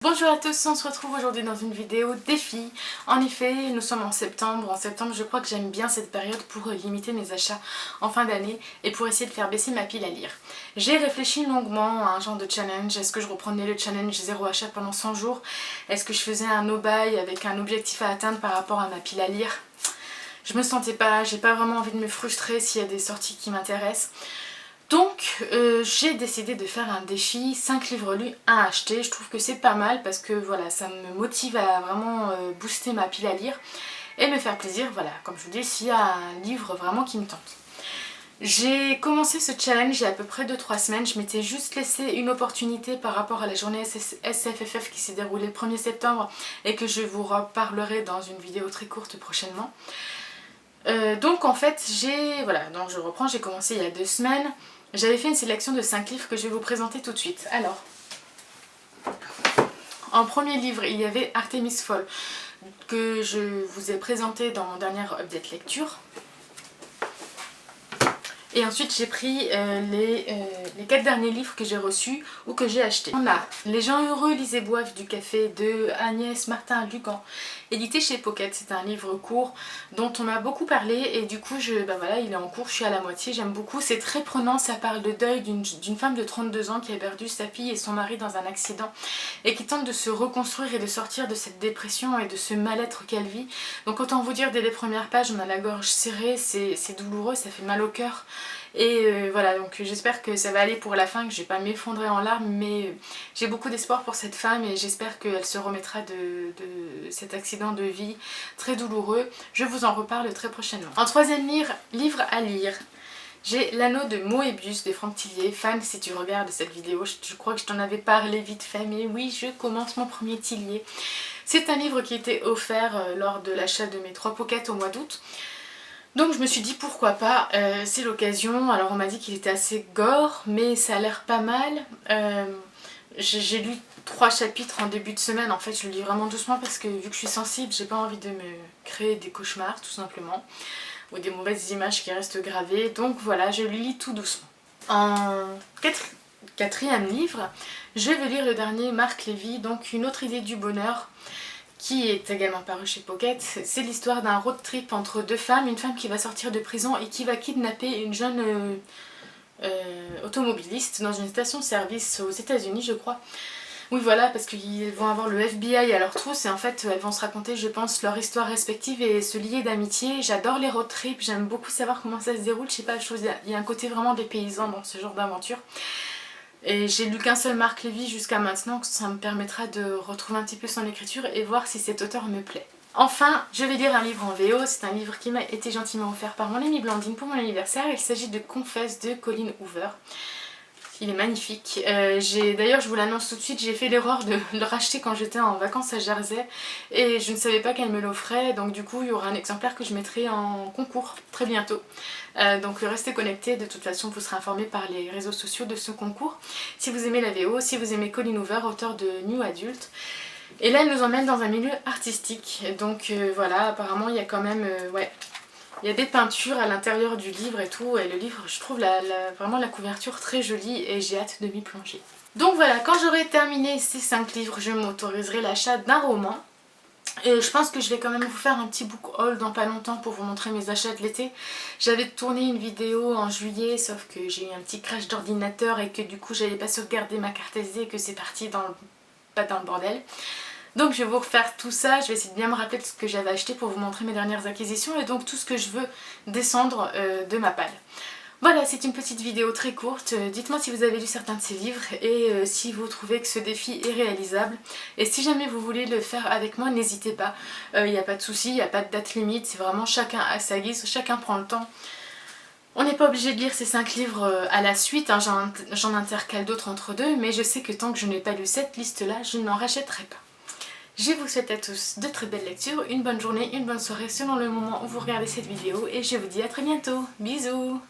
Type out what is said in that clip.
Bonjour à tous, on se retrouve aujourd'hui dans une vidéo défi. En effet, nous sommes en septembre. En septembre, je crois que j'aime bien cette période pour limiter mes achats en fin d'année et pour essayer de faire baisser ma pile à lire. J'ai réfléchi longuement à un genre de challenge. Est-ce que je reprenais le challenge zéro achat pendant 100 jours? Est-ce que je faisais un no-buy avec un objectif à atteindre par rapport à ma pile à lire? Je me sentais pas, j'ai pas vraiment envie de me frustrer s'il y a des sorties qui m'intéressent. Donc j'ai décidé de faire un défi 5 livres lus, 1 acheté. Je trouve que c'est pas mal parce que voilà, ça me motive à vraiment booster ma pile à lire et me faire plaisir, voilà, comme je vous dis, s'il y a un livre vraiment qui me tente. J'ai commencé ce challenge il y a à peu près 2-3 semaines, je m'étais juste laissé une opportunité par rapport à la journée SFFF qui s'est déroulée le 1er septembre et que je vous reparlerai dans une vidéo très courte prochainement. Donc en fait, donc je reprends, j'ai commencé il y a 2 semaines. J'avais fait une sélection de 5 livres que je vais vous présenter tout de suite. Alors, en premier livre, il y avait Artemis Fowl, que je vous ai présenté dans mon dernier update lecture. Et ensuite j'ai pris les 4 derniers livres que j'ai reçus ou que j'ai achetés. On a Les gens heureux lisent et boivent du café de Agnès Martin-Lugan, édité chez Pocket. C'est un livre court dont on m'a beaucoup parlé et du coup voilà, il est en cours, je suis à la moitié, j'aime beaucoup. C'est très prenant, ça parle de deuil d'une femme de 32 ans qui a perdu sa fille et son mari dans un accident et qui tente de se reconstruire et de sortir de cette dépression et de ce mal-être qu'elle vit. Donc autant vous dire, dès les premières pages on a la gorge serrée, c'est douloureux, ça fait mal au cœur. Et voilà, donc j'espère que ça va aller pour la fin, que je vais pas m'effondrer en larmes, mais j'ai beaucoup d'espoir pour cette femme et j'espère qu'elle se remettra de cet accident de vie très douloureux. Je vous en reparle très prochainement. En troisième livre à lire, j'ai L'anneau de Moebius de Franck Tillier. Fan, si tu regardes cette vidéo, je crois que je t'en avais parlé vite fait, mais oui, je commence mon premier Tillier. C'est un livre qui était offert lors de l'achat de mes 3 pockets au mois d'août. Donc je me suis dit pourquoi pas, c'est l'occasion. Alors on m'a dit qu'il était assez gore, mais ça a l'air pas mal. J'ai lu 3 chapitres en début de semaine, en fait je le lis vraiment doucement parce que vu que je suis sensible, j'ai pas envie de me créer des cauchemars tout simplement, ou des mauvaises images qui restent gravées, donc voilà, je le lis tout doucement. En quatrième livre, je vais lire le dernier Marc Lévy, donc Une autre idée du bonheur, qui est également paru chez Pocket. C'est l'histoire d'un road trip entre 2 femmes, une femme qui va sortir de prison et qui va kidnapper une jeune automobiliste dans une station-service aux États-Unis, je crois. Oui voilà, parce qu'ils vont avoir le FBI à leur trousse et en fait elles vont se raconter, je pense, leur histoire respective et se lier d'amitié. J'adore les road trips, j'aime beaucoup savoir comment ça se déroule, je sais pas, il y a un côté vraiment dépaysant dans ce genre d'aventure. Et j'ai lu qu'un seul Marc Lévy jusqu'à maintenant, ça me permettra de retrouver un petit peu son écriture et voir si cet auteur me plaît. Enfin, je vais lire un livre en VO, c'est un livre qui m'a été gentiment offert par mon amie Blandine pour mon anniversaire. Il s'agit de Confesse de Colleen Hoover. Il est magnifique. D'ailleurs, je vous l'annonce tout de suite, j'ai fait l'erreur de le racheter quand j'étais en vacances à Jersey et je ne savais pas qu'elle me l'offrait, donc du coup il y aura un exemplaire que je mettrai en concours très bientôt. Donc restez connectés, de toute façon vous serez informés par les réseaux sociaux de ce concours. Si vous aimez la VO, si vous aimez Colleen Hoover, auteur de New Adult. Et là elle nous emmène dans un milieu artistique, donc voilà, apparemment il y a quand même, il y a des peintures à l'intérieur du livre et tout, et le livre, je trouve vraiment la couverture très jolie et j'ai hâte de m'y plonger. Donc voilà, quand j'aurai terminé ces 5 livres, je m'autoriserai l'achat d'un roman. Et je pense que je vais quand même vous faire un petit book haul dans pas longtemps pour vous montrer mes achats de l'été. J'avais tourné une vidéo en juillet, sauf que j'ai eu un petit crash d'ordinateur et que du coup j'avais pas sauvegardé ma carte SD et que c'est parti pas dans le bordel. Donc je vais vous refaire tout ça, je vais essayer de bien me rappeler de ce que j'avais acheté pour vous montrer mes dernières acquisitions et donc tout ce que je veux descendre de ma palle. Voilà, c'est une petite vidéo très courte. Dites-moi si vous avez lu certains de ces livres et si vous trouvez que ce défi est réalisable. Et si jamais vous voulez le faire avec moi, n'hésitez pas. Il n'y a pas de souci, il n'y a pas de date limite, c'est vraiment chacun à sa guise, chacun prend le temps. On n'est pas obligé de lire ces 5 livres à la suite, hein, j'en intercale d'autres entre deux, mais je sais que tant que je n'ai pas lu cette liste-là, je n'en rachèterai pas. Je vous souhaite à tous de très belles lectures, une bonne journée, une bonne soirée selon le moment où vous regardez cette vidéo et je vous dis à très bientôt. Bisous!